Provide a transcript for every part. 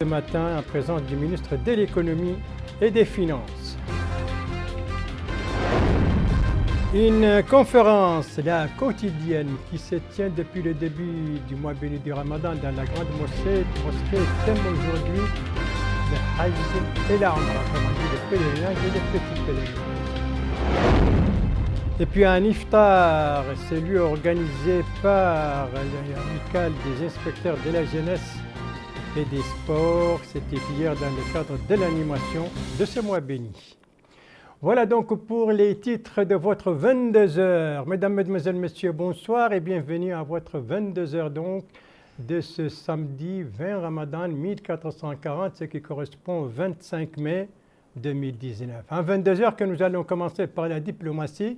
Ce matin, en présence du ministre de l'Économie et des Finances. Une conférence, la quotidienne, qui se tient depuis le début du mois béni du Ramadan dans la grande mosquée, thème aujourd'hui le Hajj et la Umrah, comme on dit, le pèlerinage et le petit pèlerinage. Et puis un iftar, celui organisé par l'amicale des inspecteurs de la jeunesse et des sports. C'était hier dans le cadre de l'animation de ce mois béni. Voilà donc pour les titres de votre 22h. Mesdames, Mesdemoiselles, Messieurs, bonsoir et bienvenue à votre 22h donc de ce samedi 20 Ramadan 1440, ce qui correspond au 25 mai 2019. En 22h que nous allons commencer par la diplomatie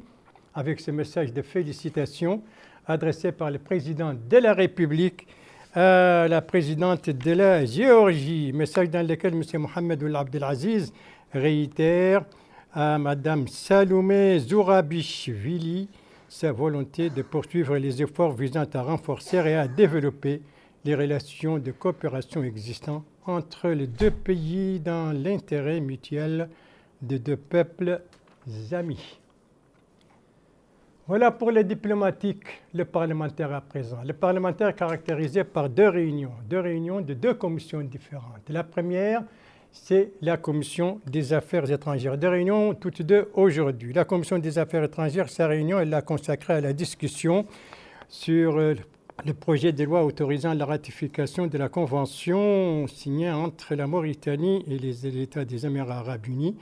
avec ce message de félicitations adressé par le président de la République à la présidente de la Géorgie. Message dans lequel M. Mohamed Ould Abdelaziz réitère à Mme Saloumé Zourabichvili sa volonté de poursuivre les efforts visant à renforcer et à développer les relations de coopération existantes entre les deux pays dans l'intérêt mutuel des deux peuples amis. Voilà pour les diplomatiques, le parlementaire à présent. Le parlementaire est caractérisé par deux réunions de deux commissions différentes. La première, c'est la commission des affaires étrangères. Deux réunions, toutes deux aujourd'hui. La commission des affaires étrangères, sa réunion, elle l'a consacrée à la discussion sur le projet de loi autorisant la ratification de la convention signée entre la Mauritanie et les États des Émirats arabes unis.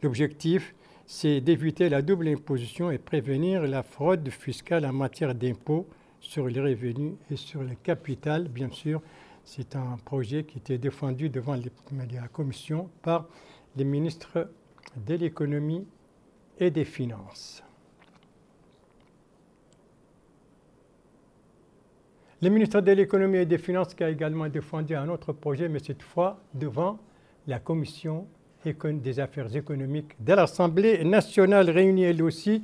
L'objectif, c'est d'éviter la double imposition et prévenir la fraude fiscale en matière d'impôts sur les revenus et sur le capital. Bien sûr, c'est un projet qui était défendu devant la Commission par les ministres de l'Économie et des Finances. Le ministre de l'Économie et des Finances qui a également défendu un autre projet, mais cette fois devant la Commission des affaires économiques de l'Assemblée nationale réunie elle aussi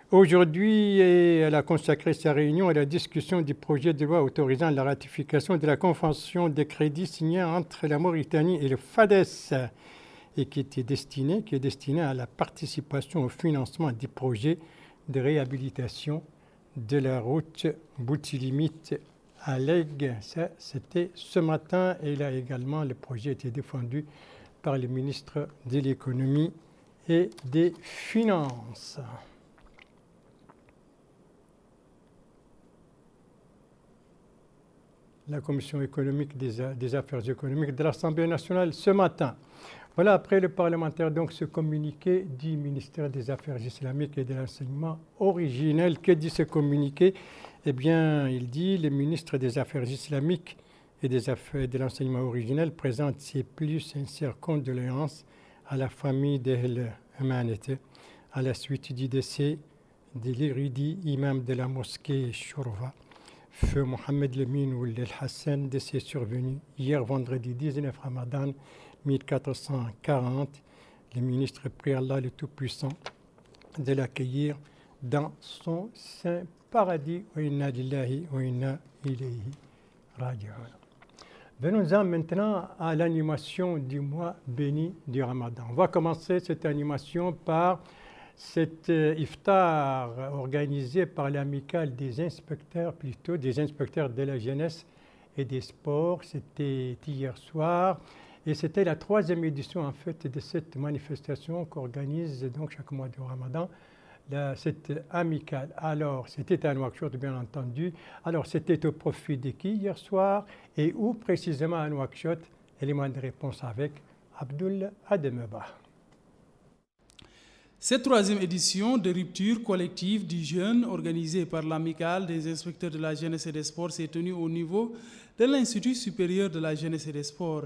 aujourd'hui, et elle a consacré sa réunion à la discussion du projet de loi autorisant la ratification de la convention de crédit signée entre la Mauritanie et le FADES et qui est destinée à la participation au financement du projet de réhabilitation de la route Bouti-Limite à Lègue. Ça, c'était ce matin, et là également le projet a été défendu par le ministre de l'Économie et des Finances. La Commission économique des affaires économiques de l'Assemblée nationale ce matin. Voilà, après le parlementaire, donc ce communiqué du ministère des Affaires islamiques et de l'enseignement originel. Que dit ce communiqué? Eh bien, il dit le ministre des Affaires islamiques et des affaires de l'enseignement originel présente ses plus sincères condoléances à la famille d'Ahl Amanete à la suite du décès de l'érudit imam de la mosquée Shurva, feu Mohamed Lemine Ould El Hassan, décès survenu hier vendredi 19 Ramadan 1440. Le ministre prie Allah le Tout-Puissant de l'accueillir dans son saint paradis. Wa inna lillahi wa inna ilayhi raji'un. Venons-en maintenant à l'animation du mois béni du Ramadan. On va commencer cette animation par cet iftar organisé par l'amicale des inspecteurs de la jeunesse et des sports. C'était hier soir et c'était la troisième édition en fait de cette manifestation qu'organise donc chaque mois du Ramadan cette amicale. Alors, c'était à Nouakchott, bien entendu. Alors, c'était au profit de qui hier soir et où précisément à Nouakchott? Élément de réponse avec Abdoul Ademeba. Cette troisième édition de rupture collective du jeûne organisée par l'amicale des inspecteurs de la jeunesse et des sports s'est tenue au niveau de l'Institut supérieur de la jeunesse et des sports.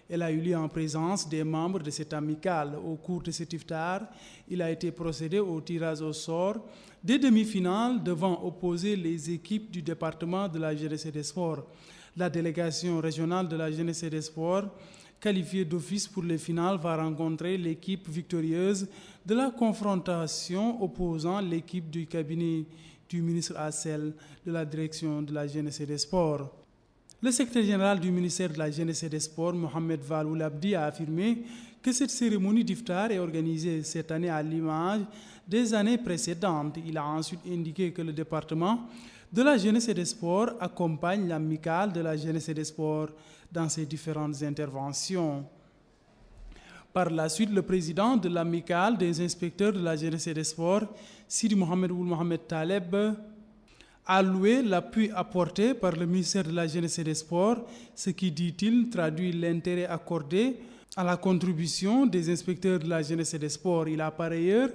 Elle a eu lieu en présence des membres de cette amicale. Au cours de cet iftar, il a été procédé au tirage au sort des demi-finales devant opposer les équipes du département de la jeunesse et des sports. La délégation régionale de la jeunesse et des sports, qualifiée d'office pour les finales, va rencontrer l'équipe victorieuse de la confrontation opposant l'équipe du cabinet du ministre à celle de la direction de la jeunesse et des sports. Le secrétaire général du ministère de la Jeunesse et des Sports, Mohamed Valoul Abdi, a affirmé que cette cérémonie d'iftar est organisée cette année à l'image des années précédentes. Il a ensuite indiqué que le département de la Jeunesse et des Sports accompagne l'amicale de la Jeunesse et des Sports dans ses différentes interventions. Par la suite, le président de l'amicale des inspecteurs de la Jeunesse et des Sports, Sidi Mohamed Ould Mohamed Taleb, a loué l'appui apporté par le ministère de la Jeunesse et des Sports, ce qui, dit-il, traduit l'intérêt accordé à la contribution des inspecteurs de la Jeunesse et des Sports. Il a par ailleurs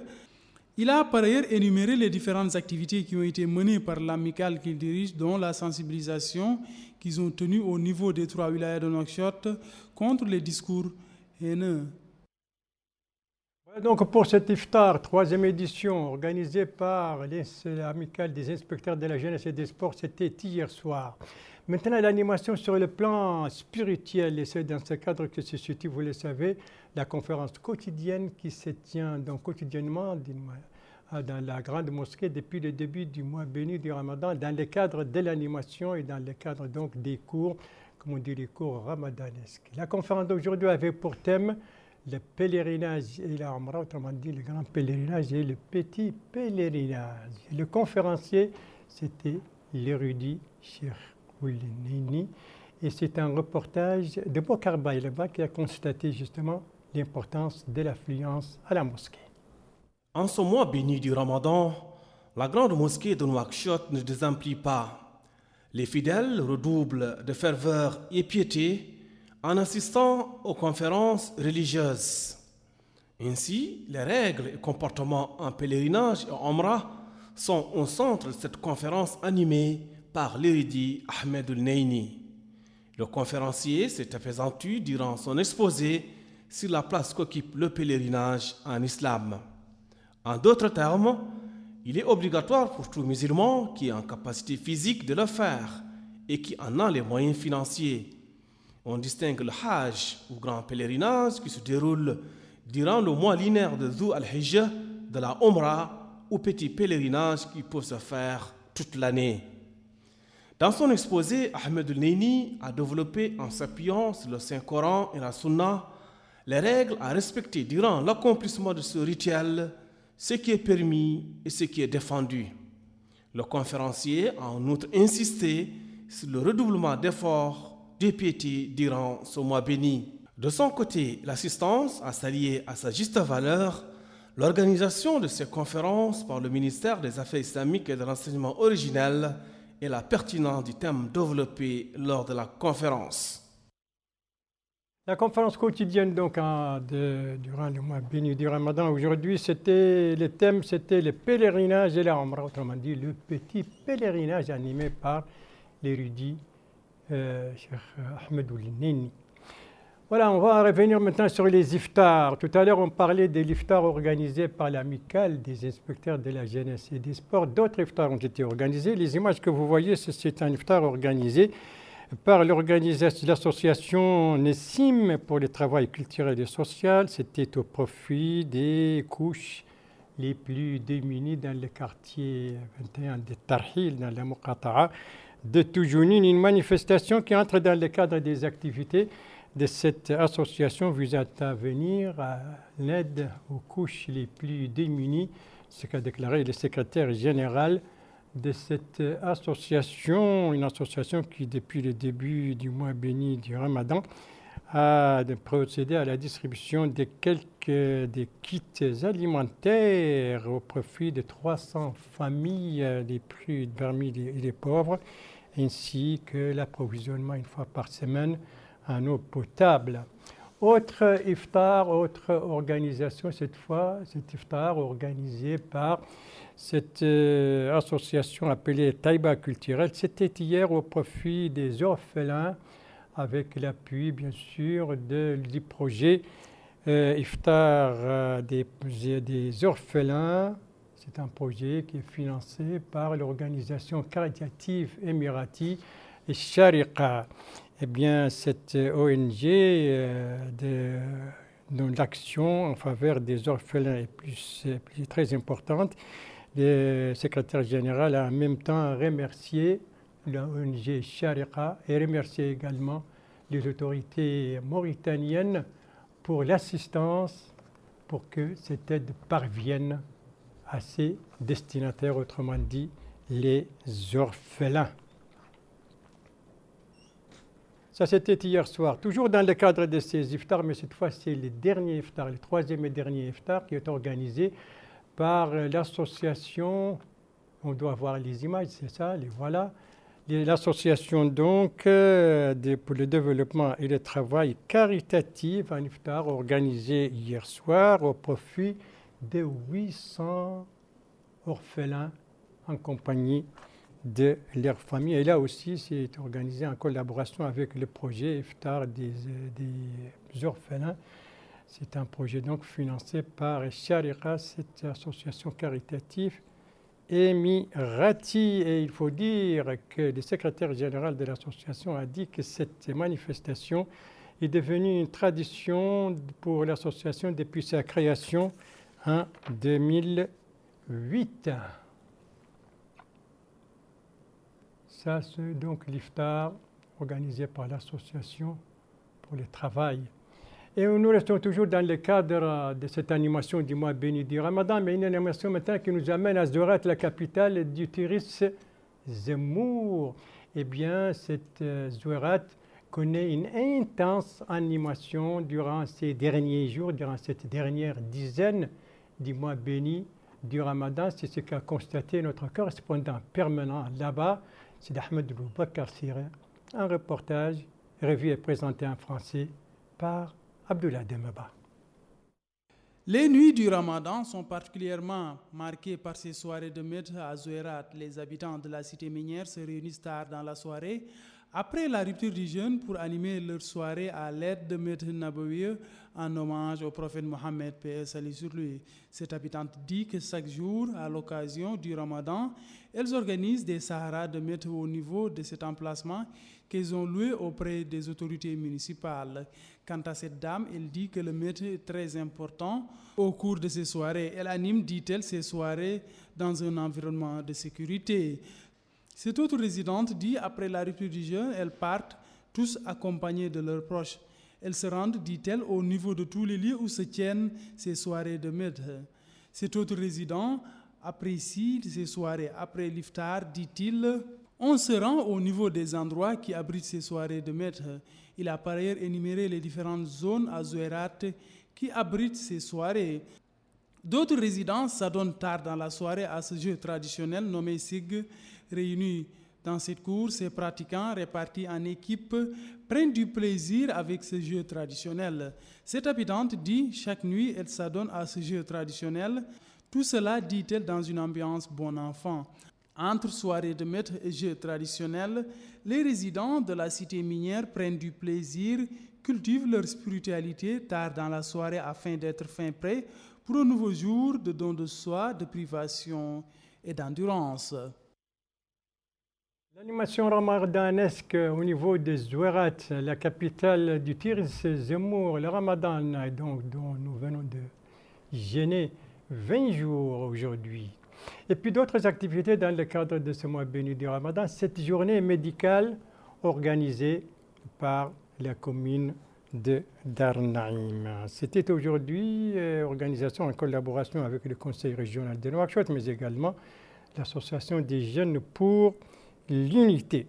énuméré les différentes activités qui ont été menées par l'amicale qu'il dirige, dont la sensibilisation qu'ils ont tenue au niveau des 3 wilayas de Nouakchott contre les discours haineux. Donc pour cet iftar, 3e édition, organisée par l'amicale des inspecteurs de la jeunesse et des sports, c'était hier soir. Maintenant, l'animation sur le plan spirituel, et c'est dans ce cadre que se situe, vous le savez, la conférence quotidienne qui se tient donc quotidiennement dans la grande mosquée depuis le début du mois béni du Ramadan, dans le cadre de l'animation et dans le cadre donc des cours, comme on dit, les cours ramadanesques. La conférence d'aujourd'hui avait pour thème le pèlerinage et la Umrah, autrement dit le grand pèlerinage et le petit pèlerinage. Le conférencier, c'était l'érudit Cheikh Ould Neyni, et c'est un reportage de Bokar Bayleba qui a constaté justement l'importance de l'affluence à la mosquée. En ce mois béni du Ramadan, la grande mosquée de Nouakchott ne désemplit pas. Les fidèles redoublent de ferveur et piété en assistant aux conférences religieuses. Ainsi, les règles et comportements en pèlerinage et en Umrah sont au centre de cette conférence animée par l'érudit Ahmed Ould Neyni. Le conférencier s'est apaisantu durant son exposé sur la place qu'occupe le pèlerinage en islam. En d'autres termes, il est obligatoire pour tout musulman qui est en capacité physique de le faire et qui en a les moyens financiers. On distingue le Hajj, ou grand pèlerinage, qui se déroule durant le mois lunaire de Dhu al-Hijjah, de la Umrah, ou petit pèlerinage qui peut se faire toute l'année. Dans son exposé, Ahmed Ould Neyni a développé, en s'appuyant sur le Saint-Coran et la Sunna, les règles à respecter durant l'accomplissement de ce rituel, ce qui est permis et ce qui est défendu. Le conférencier a en outre insisté sur le redoublement d'efforts de piété durant ce mois béni. De son côté, l'assistance a salué à sa juste valeur l'organisation de ces conférences par le ministère des Affaires islamiques et de l'enseignement originel et la pertinence du thème développé lors de la conférence. La conférence quotidienne donc durant le mois béni du Ramadan, aujourd'hui, le thème c'était le pèlerinage et la Umrah, autrement dit le petit pèlerinage animé par l'érudit Cheikh Ahmed Ould Neyni. Voilà, on va revenir maintenant sur les iftars. Tout à l'heure, on parlait de l'iftar organisé par l'amicale des inspecteurs de la jeunesse et des sports. D'autres iftars ont été organisés. Les images que vous voyez, c'est un iftar organisé par l'association Nessim pour le travail culturel et social. C'était au profit des couches les plus démunies dans le quartier 21 de Tarhil, dans la Muqata'a de Toujounine, une manifestation qui entre dans le cadre des activités de cette association visant à venir à l'aide aux couches les plus démunies, ce qu'a déclaré le secrétaire général de cette association, une association qui depuis le début du mois béni du Ramadan a procédé à la distribution de des kits alimentaires au profit de 300 familles parmi les pauvres, ainsi que l'approvisionnement une fois par semaine en eau potable. Autre iftar, autre organisation, cette fois, cet iftar organisé par cette association appelée Taïba Culturelle. C'était hier au profit des orphelins, avec l'appui bien sûr du projet Iftar des orphelins. C'est un projet qui est financé par l'organisation caritative émirati Shariqa. Eh bien, cette ONG dont l'action en faveur des orphelins est très importante. Le secrétaire général a en même temps remercié l'ONG Sharika et remercier également les autorités mauritaniennes pour l'assistance pour que cette aide parvienne à ses destinataires, autrement dit les orphelins. Ça, c'était hier soir, toujours dans le cadre de ces iftars, mais cette fois, c'est le dernier iftar, le troisième et dernier iftar qui est organisé par l'association, on doit voir les images, c'est ça, les voilà, l'association donc pour le développement et le travail caritatif, un iftar organisé hier soir au profit de 800 orphelins en compagnie de leur famille. Et là aussi, c'est organisé en collaboration avec le projet Iftar des orphelins. C'est un projet donc financé par Sharika, cette association caritative émirati. Et il faut dire que le secrétaire général de l'association a dit que cette manifestation est devenue une tradition pour l'association depuis sa création en 2008. Ça, c'est donc l'iftar organisé par l'association pour le travail. Et nous restons toujours dans le cadre de cette animation du mois béni du Ramadan, mais une animation maintenant qui nous amène à Zorat, la capitale du tourisme Zemmour. Eh bien, cette Zorat connaît une intense animation durant ces derniers jours, durant cette dernière dizaine du mois béni du Ramadan. C'est ce qu'a constaté notre correspondant permanent là-bas, c'est Ahmed Boubacar Siré, un reportage revu et présenté en français par Abdullah Demaba. Les nuits du Ramadan sont particulièrement marquées par ces soirées de Med à Zouerat. Les habitants de la cité minière se réunissent tard dans la soirée après la rupture du jeûne pour animer leur soirée à l'aide de Med Nabawi en hommage au prophète Mohammed, paix et salut sur lui. Cette habitante dit que chaque jour, à l'occasion du Ramadan, elles organisent des saharas de Med au niveau de cet emplacement qu'elles ont loué auprès des autorités municipales. Quant à cette dame, elle dit que le Med est très important au cours de ces soirées. Elle anime, dit-elle, ces soirées dans un environnement de sécurité. Cette autre résidente dit, après la rupture du jeûne, elles partent tous accompagnés de leurs proches. Elles se rendent, dit-elle, au niveau de tous les lieux où se tiennent ces soirées de Med. Cet autre résident apprécie ces soirées. Après l'iftar, dit-il, on se rend au niveau des endroits qui abritent ces soirées de Med. Il a par ailleurs énuméré les différentes zones à Zouerat qui abritent ces soirées. D'autres résidents s'adonnent tard dans la soirée à ce jeu traditionnel nommé Sig. Réunis dans cette cour, ces pratiquants répartis en équipes prennent du plaisir avec ce jeu traditionnel. Cette habitante dit, chaque nuit, elle s'adonne à ce jeu traditionnel. Tout cela, dit-elle, dans une ambiance bon enfant. Entre soirées de maître et jeux traditionnels, les résidents de la cité minière prennent du plaisir, cultivent leur spiritualité tard dans la soirée afin d'être fin prêts pour un nouveau jour de don de soi, de privation et d'endurance. L'animation ramadanesque au niveau de Zouerat, la capitale du tourisme Zemmour, le Ramadan donc, dont nous venons de gêner 20 jours aujourd'hui. Et puis d'autres activités dans le cadre de ce mois béni du Ramadan, cette journée médicale organisée par la commune de Darnaïm. C'était aujourd'hui organisation en collaboration avec le conseil régional de Nouakchott, mais également l'association des jeunes pour l'unité.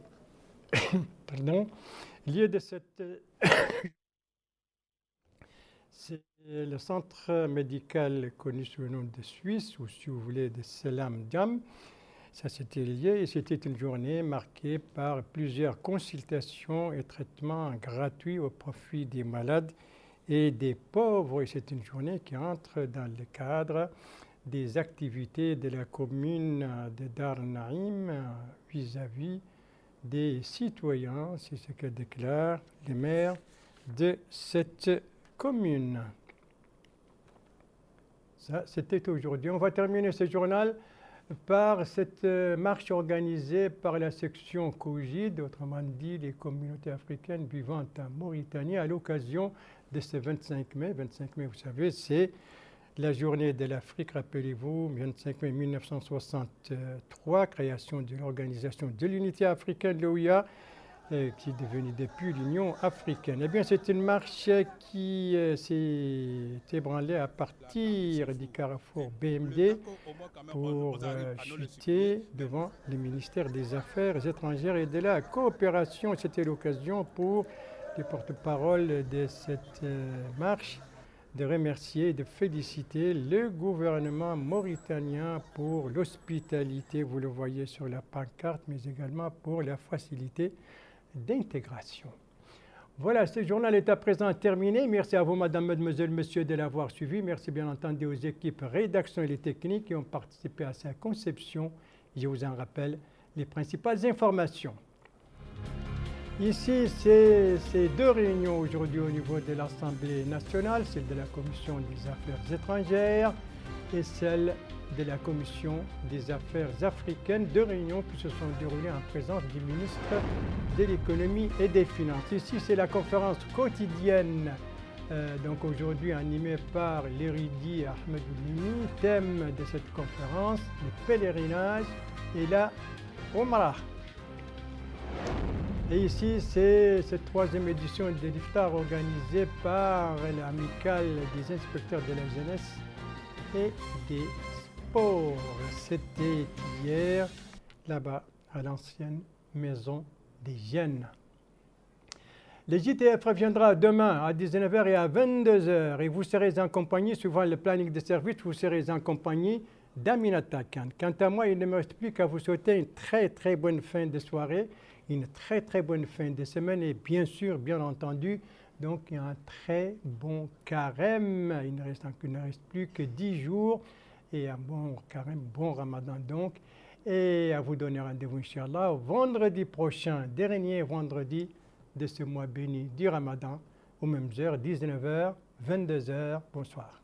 Pardon. Lieu de cette c'est le centre médical connu sous le nom de Suisse, ou si vous voulez de Selam Dam. Ça c'était lié et c'était une journée marquée par plusieurs consultations et traitements gratuits au profit des malades et des pauvres. Et c'est une journée qui entre dans le cadre des activités de la commune de Darnaïm vis-à-vis des citoyens, c'est ce que déclare le maire de cette commune. Ça, c'était aujourd'hui. On va terminer ce journal par cette marche organisée par la section COGID, autrement dit les communautés africaines vivant en Mauritanie, à l'occasion de ce 25 mai. 25 mai, vous savez, c'est La journée de l'Afrique, rappelez-vous, 25 mai 1963, création de l'Organisation de l'Unité africaine, l'OUA, qui est devenue depuis l'Union africaine. Eh bien, c'est une marche qui s'est ébranlée à partir du carrefour BMD pour chuter devant le ministère des Affaires étrangères et de la coopération. C'était l'occasion pour les porte-parole de cette marche de remercier et de féliciter le gouvernement mauritanien pour l'hospitalité, vous le voyez sur la pancarte, mais également pour la facilité d'intégration. Voilà, ce journal est à présent terminé. Merci à vous, madame, mademoiselle, monsieur, de l'avoir suivi. Merci bien entendu aux équipes rédaction et les techniques qui ont participé à sa conception. Je vous en rappelle les principales informations. Ici, c'est deux réunions aujourd'hui au niveau de l'Assemblée nationale, celle de la Commission des affaires étrangères et celle de la Commission des affaires africaines, deux réunions qui se sont déroulées en présence du ministre de l'économie et des finances. Ici, c'est la conférence quotidienne, donc aujourd'hui animée par l'érudit Ahmed Oulini. Thème de cette conférence, le pèlerinage et la Omrah. Et ici, c'est cette troisième édition de l'Iftar organisée par l'amicale des inspecteurs de la jeunesse et des sports. C'était hier, là-bas, à l'ancienne maison des jeunes. Le JTF reviendra demain à 19h et à 22h et vous serez en compagnie, suivant le planning de service, vous serez en compagnie d'Aminata Khan. Quant à moi, il ne me reste plus qu'à vous souhaiter une très bonne fin de soirée, une très bonne fin de semaine et bien sûr, bien entendu, donc un très bon carême. Il ne reste plus que 10 jours et un bon carême, bon ramadan donc. Et à vous donner rendez-vous, Inch'Allah, vendredi prochain, dernier vendredi de ce mois béni du ramadan, aux mêmes heures, 19h, 22h. Bonsoir.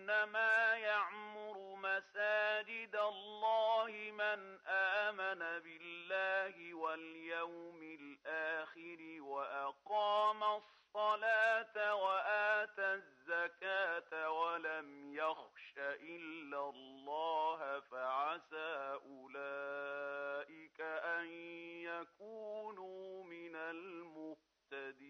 إنما يعمر مساجد الله من آمن بالله واليوم الآخر وأقام الصلاة وآتى الزكاة ولم يخش إلا الله فعسى أولئك أن يكونوا من المهتدين.